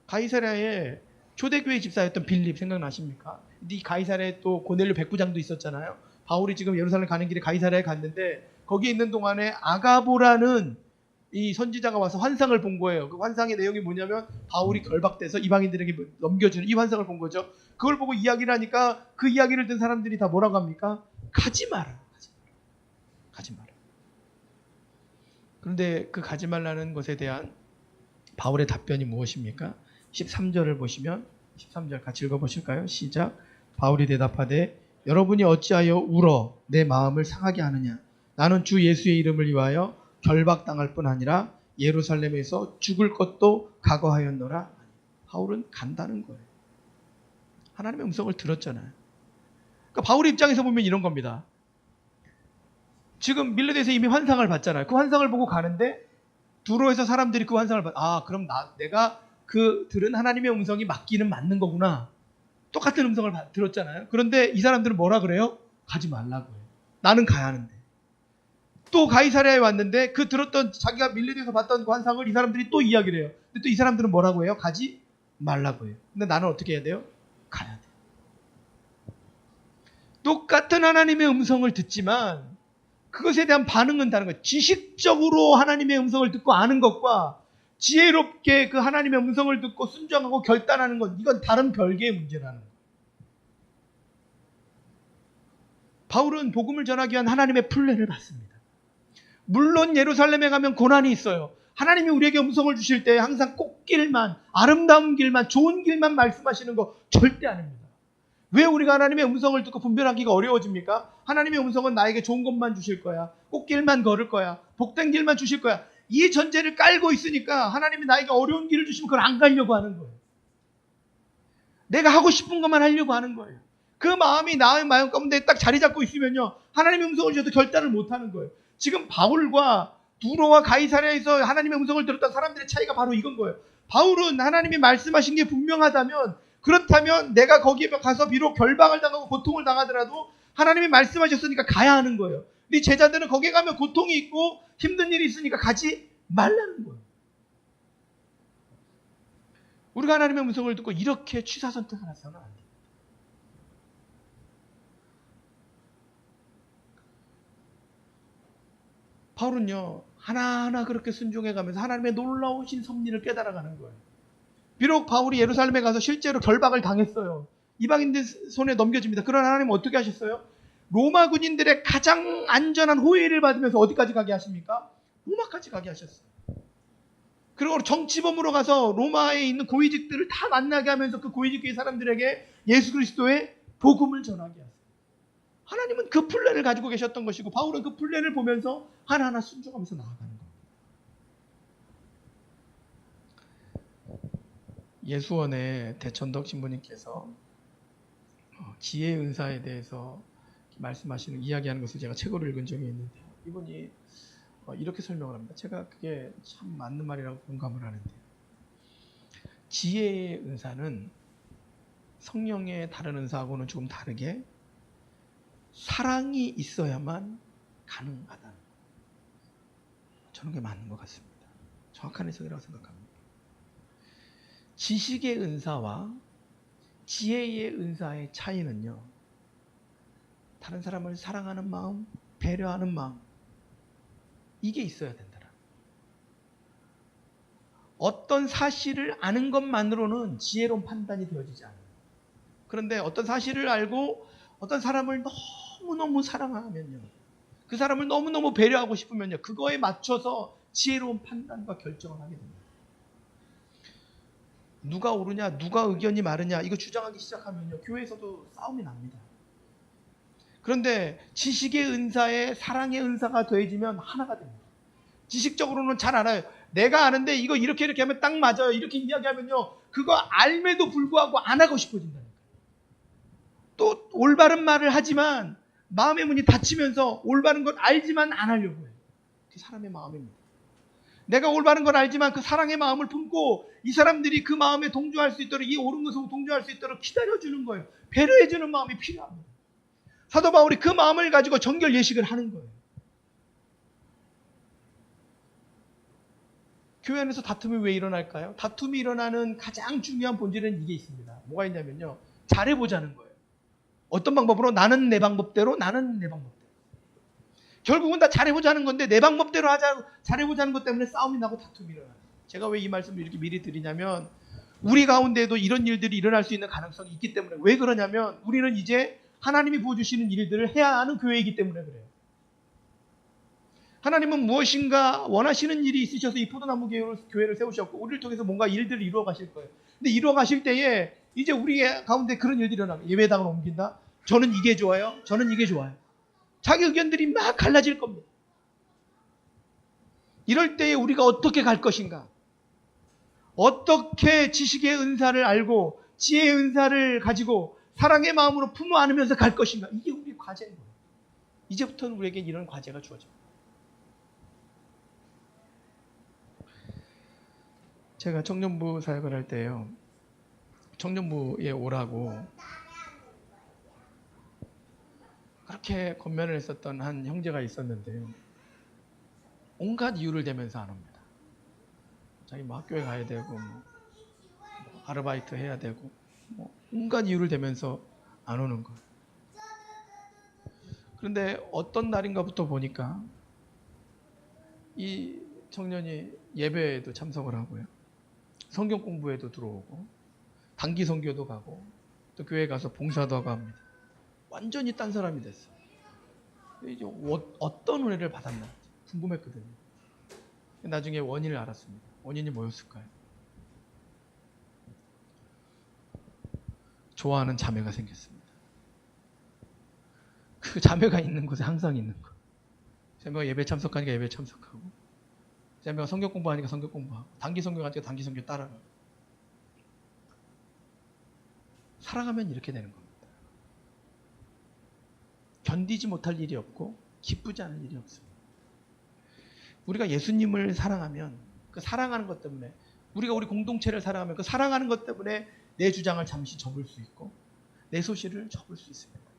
가이사랴에 초대교회 집사였던 빌립 생각나십니까? 이 가이사랴에 또 고넬료 백부장도 있었잖아요. 바울이 지금 예루살렘 가는 길에 가이사랴에 갔는데 거기 있는 동안에 아가보라는 이 선지자가 와서 환상을 본 거예요. 그 환상의 내용이 뭐냐면 바울이 결박돼서 이방인들에게 넘겨주는 이 환상을 본 거죠. 그걸 보고 이야기를 하니까 그 이야기를 듣는 사람들이 다 뭐라고 합니까? 가지 마라. 가지 마라. 그런데 그 가지 말라는 것에 대한 바울의 답변이 무엇입니까? 13절을 보시면 13절 같이 읽어보실까요? 시작. 바울이 대답하되 여러분이 어찌하여 울어 내 마음을 상하게 하느냐. 나는 주 예수의 이름을 위하여 결박당할 뿐 아니라 예루살렘에서 죽을 것도 각오하였노라. 바울은 간다는 거예요. 하나님의 음성을 들었잖아요. 그러니까 바울의 입장에서 보면 이런 겁니다. 지금 밀레도에서 이미 환상을 봤잖아요. 그 환상을 보고 가는데 두로에서 사람들이 그 환상을 그럼 내가 그 들은 하나님의 음성이 맞기는 맞는 거구나. 똑같은 음성을 들었잖아요. 그런데 이 사람들은 뭐라 그래요? 가지 말라고 해요. 나는 가야 하는데. 또 가이사랴에 왔는데 그 들었던 자기가 밀레도에서 봤던 그 환상을 이 사람들이 또 이야기를 해요. 근데 또 이 사람들은 뭐라고 해요? 가지 말라고 해요. 근데 나는 어떻게 해야 돼요? 가야 돼요. 똑같은 하나님의 음성을 듣지만 그것에 대한 반응은 다른 거예요. 지식적으로 하나님의 음성을 듣고 아는 것과 지혜롭게 그 하나님의 음성을 듣고 순종하고 결단하는 것, 이건 다른 별개의 문제라는 거예요. 바울은 복음을 전하기 위한 하나님의 플랜을 받습니다. 물론 예루살렘에 가면 고난이 있어요. 하나님이 우리에게 음성을 주실 때 항상 꽃길만, 아름다운 길만, 좋은 길만 말씀하시는 거 절대 아닙니다. 왜 우리가 하나님의 음성을 듣고 분별하기가 어려워집니까? 하나님의 음성은 나에게 좋은 것만 주실 거야. 꽃길만 걸을 거야. 복된 길만 주실 거야. 이 전제를 깔고 있으니까 하나님이 나에게 어려운 길을 주시면 그걸 안 가려고 하는 거예요. 내가 하고 싶은 것만 하려고 하는 거예요. 그 마음이 나의 마음 가운데 딱 자리 잡고 있으면요, 하나님의 음성을 주셔도 결단을 못 하는 거예요. 지금 바울과 두로와 가이사랴에서 하나님의 음성을 들었던 사람들의 차이가 바로 이건 거예요. 바울은 하나님이 말씀하신 게 분명하다면, 그렇다면 내가 거기에 가서 비록 결박을 당하고 고통을 당하더라도 하나님이 말씀하셨으니까 가야 하는 거예요. 우리 제자들은 거기에 가면 고통이 있고 힘든 일이 있으니까 가지 말라는 거예요. 우리가 하나님의 음성을 듣고 이렇게 취사 선택을 해서는 안 돼요. 바울은요, 하나하나 그렇게 순종해가면서 하나님의 놀라우신 섭리를 깨달아가는 거예요. 비록 바울이 예루살렘에 가서 실제로 결박을 당했어요. 이방인들 손에 넘겨집니다. 그러나 하나님은 어떻게 하셨어요? 로마 군인들의 가장 안전한 호의를 받으면서 어디까지 가게 하십니까? 로마까지 가게 하셨어요. 그리고 정치범으로 가서 로마에 있는 고위직들을 다 만나게 하면서 그 고위직의 사람들에게 예수 그리스도의 복음을 전하게 하세요. 하나님은 그 플랜을 가지고 계셨던 것이고, 바울은 그 플랜을 보면서 하나하나 순종하면서 나아가는 거예요. 예수원의 대천덕 신부님께서 지혜의 은사에 대해서 말씀하시는, 이야기하는 것을 제가 책으로 읽은 적이 있는데요. 이분이 이렇게 설명을 합니다. 제가 그게 참 맞는 말이라고 공감을 하는데요. 지혜의 은사는 성령의 다른 은사하고는 조금 다르게 사랑이 있어야만 가능하다. 저는 그게 맞는 것 같습니다. 정확한 해석이라고 생각합니다. 지식의 은사와 지혜의 은사의 차이는요, 다른 사람을 사랑하는 마음, 배려하는 마음, 이게 있어야 된다. 어떤 사실을 아는 것만으로는 지혜로운 판단이 되어지지 않아요. 그런데 어떤 사실을 알고 어떤 사람을 너무너무 사랑하면요, 그 사람을 너무너무 배려하고 싶으면요, 그거에 맞춰서 지혜로운 판단과 결정을 하게 됩니다. 누가 옳으냐, 누가 의견이 마르냐, 이거 주장하기 시작하면요, 교회에서도 싸움이 납니다. 그런데 지식의 은사에 사랑의 은사가 더해지면 하나가 됩니다. 지식적으로는 잘 알아요. 내가 아는데 이거 이렇게 하면 딱 맞아요. 이렇게 이야기하면요, 그거 알매도 불구하고 안 하고 싶어진다니까요. 또 올바른 말을 하지만 마음의 문이 닫히면서 올바른 걸 알지만 안 하려고 해요. 그게 사람의 마음입니다. 내가 올바른 걸 알지만 그 사랑의 마음을 품고 이 사람들이 그 마음에 동조할 수 있도록, 이 옳은 것으로 동조할 수 있도록 기다려주는 거예요. 배려해주는 마음이 필요합니다. 사도 바울이 그 마음을 가지고 정결 예식을 하는 거예요. 교회 안에서 다툼이 왜 일어날까요? 다툼이 일어나는 가장 중요한 본질은 이게 있습니다. 뭐가 있냐면요, 잘해보자는 거예요. 어떤 방법으로? 나는 내 방법대로, 나는 내 방법대로. 결국은 다 잘해보자는 건데, 내 방법대로 하자, 잘해보자는 것 때문에 싸움이 나고 다툼이 일어나요. 제가 왜 이 말씀을 이렇게 미리 드리냐면, 우리 가운데에도 이런 일들이 일어날 수 있는 가능성이 있기 때문에. 왜 그러냐면, 우리는 이제 하나님이 부어주시는 일들을 해야 하는 교회이기 때문에 그래요. 하나님은 무엇인가 원하시는 일이 있으셔서 이 포도나무 교회를 세우셨고, 우리를 통해서 뭔가 일들을 이루어 가실 거예요. 근데 이루어 가실 때에 이제 우리 가운데 그런 일들이 일어나요. 예배당을 옮긴다? 저는 이게 좋아요. 저는 이게 좋아요. 자기 의견들이 막 갈라질 겁니다. 이럴 때에 우리가 어떻게 갈 것인가? 어떻게 지식의 은사를 알고 지혜의 은사를 가지고 사랑의 마음으로 품어 안으면서 갈 것인가? 이게 우리 과제인 거예요. 이제부터는 우리에게 이런 과제가 주어집니다. 제가 청년부 사역을 할 때요, 청년부에 오라고 그렇게 권면을 했었던 한 형제가 있었는데요, 온갖 이유를 대면서 안 옵니다. 자기 뭐 학교에 가야 되고, 뭐 아르바이트 해야 되고, 뭐 온갖 이유를 대면서 안 오는 거예요. 그런데 어떤 날인가부터 보니까 이 청년이 예배에도 참석을 하고요. 성경 공부에도 들어오고 단기 선교도 가고 또 교회 가서 봉사도 하고 합니다. 완전히 딴 사람이 됐어요. 이제 어떤 은혜를 받았나 궁금했거든요. 나중에 원인을 알았습니다. 원인이 뭐였을까요? 좋아하는 자매가 생겼습니다. 그 자매가 있는 곳에 항상 있는 거. 자매가 예배 참석하니까 예배 참석하고, 자매가 성경 공부하니까 성경 공부하고, 단기 선교 가니까 단기 선교 따라가고. 살아가면 이렇게 되는 겁니다. 견디지 못할 일이 없고 기쁘지 않을 일이 없습니다. 우리가 예수님을 사랑하면 그 사랑하는 것 때문에, 우리가 우리 공동체를 사랑하면 그 사랑하는 것 때문에 내 주장을 잠시 접을 수 있고 내 소실을 접을 수 있습니다.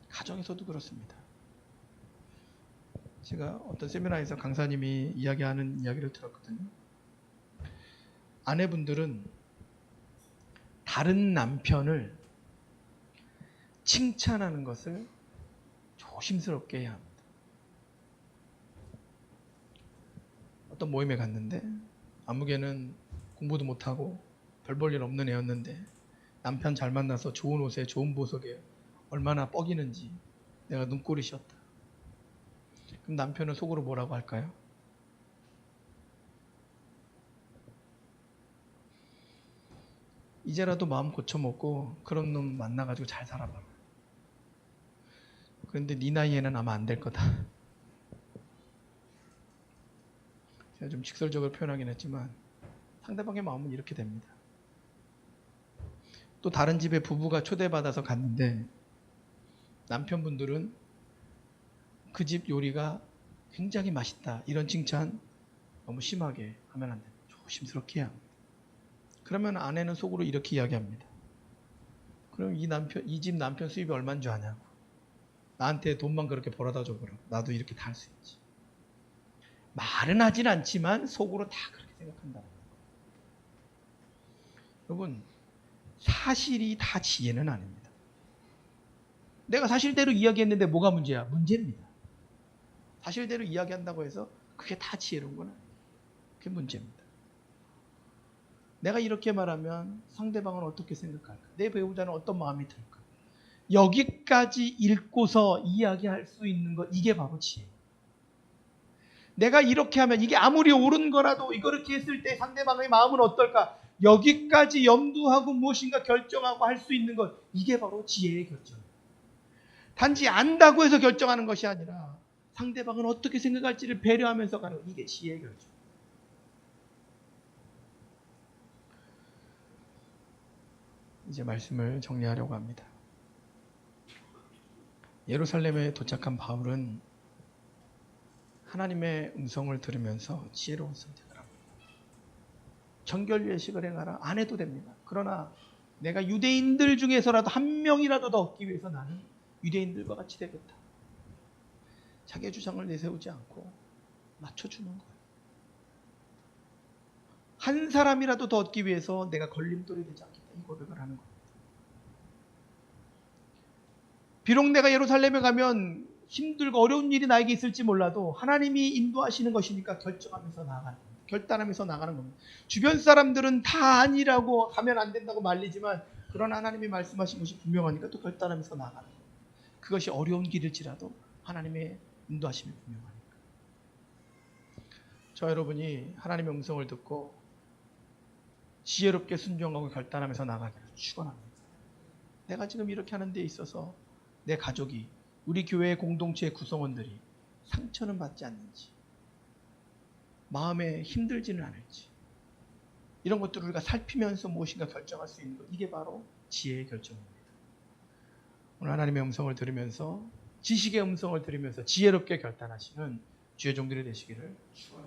가정에서도 그렇습니다. 제가 어떤 세미나에서 강사님이 이야기하는 이야기를 들었거든요. 아내분들은 다른 남편을 칭찬하는 것을 조심스럽게 해야 합니다. 어떤 모임에 갔는데 아무개는 공부도 못하고 별 볼 일 없는 애였는데 남편 잘 만나서 좋은 옷에 좋은 보석에 얼마나 뻐기는지 내가 눈꼴이 씌었다. 그럼 남편은 속으로 뭐라고 할까요? 이제라도 마음 고쳐먹고 그런 놈 만나가지고 잘 살아봐라. 그런데 네 나이에는 아마 안 될 거다. 제가 좀 직설적으로 표현하긴 했지만 상대방의 마음은 이렇게 됩니다. 또 다른 집에 부부가 초대받아서 갔는데 남편분들은 그 집 요리가 굉장히 맛있다, 이런 칭찬 너무 심하게 하면 안 됩니다. 조심스럽게 해야 합니다. 그러면 아내는 속으로 이렇게 이야기합니다. 그럼 이 집 남편 수입이 얼마인 줄 아냐고. 나한테 돈만 그렇게 벌어다 줘보라고. 나도 이렇게 다 할 수 있지. 말은 하진 않지만 속으로 다 그렇게 생각한다. 여러분, 사실이 다 지혜는 아닙니다. 내가 사실대로 이야기했는데 뭐가 문제야? 문제입니다. 사실대로 이야기한다고 해서 그게 다 지혜로운 건 아니에요. 그게 문제입니다. 내가 이렇게 말하면 상대방은 어떻게 생각할까? 내 배우자는 어떤 마음이 들까? 여기까지 읽고서 이야기할 수 있는 것, 이게 바로 지혜예요. 내가 이렇게 하면 이게 아무리 옳은 거라도 이렇게 했을 때 상대방의 마음은 어떨까? 여기까지 염두하고 무엇인가 결정하고 할 수 있는 것, 이게 바로 지혜의 결정이에요. 단지 안다고 해서 결정하는 것이 아니라 상대방은 어떻게 생각할지를 배려하면서 가는 것, 이게 지혜의 결정. 이제 말씀을 정리하려고 합니다. 예루살렘에 도착한 바울은 하나님의 음성을 들으면서 지혜로운 선택을 합니다. 정결 예식을 행하라 안 해도 됩니다. 그러나 내가 유대인들 중에서라도 한 명이라도 더 얻기 위해서 나는 유대인들과 같이 되겠다. 자기의 주장을 내세우지 않고 맞춰주는 거예요. 한 사람이라도 더 얻기 위해서 내가 걸림돌이 되지 않겠다, 이 고백을 하는 겁니다. 비록 내가 예루살렘에 가면 힘들고 어려운 일이 나에게 있을지 몰라도 하나님이 인도하시는 것이니까 결정하면서 나아가는 겁니다. 결단하면서 나가는 겁니다. 주변 사람들은 다 아니라고 하면 안 된다고 말리지만 그러나 하나님이 말씀하신 것이 분명하니까 또 결단하면서 나가는 겁니다. 그것이 어려운 길일지라도 하나님의 인도하심이 분명하니까. 저 여러분이 하나님의 음성을 듣고 지혜롭게 순종하고 결단하면서 나가기를 축원합니다. 내가 지금 이렇게 하는 데 있어서 내 가족이, 우리 교회의 공동체의 구성원들이 상처는 받지 않는지, 마음에 힘들지는 않을지, 이런 것들을 우리가 살피면서 무엇인가 결정할 수 있는 것, 이게 바로 지혜의 결정입니다. 오늘 하나님의 음성을 들으면서, 지식의 음성을 들으면서 지혜롭게 결단하시는 주의 종들이 되시기를 축원합니다.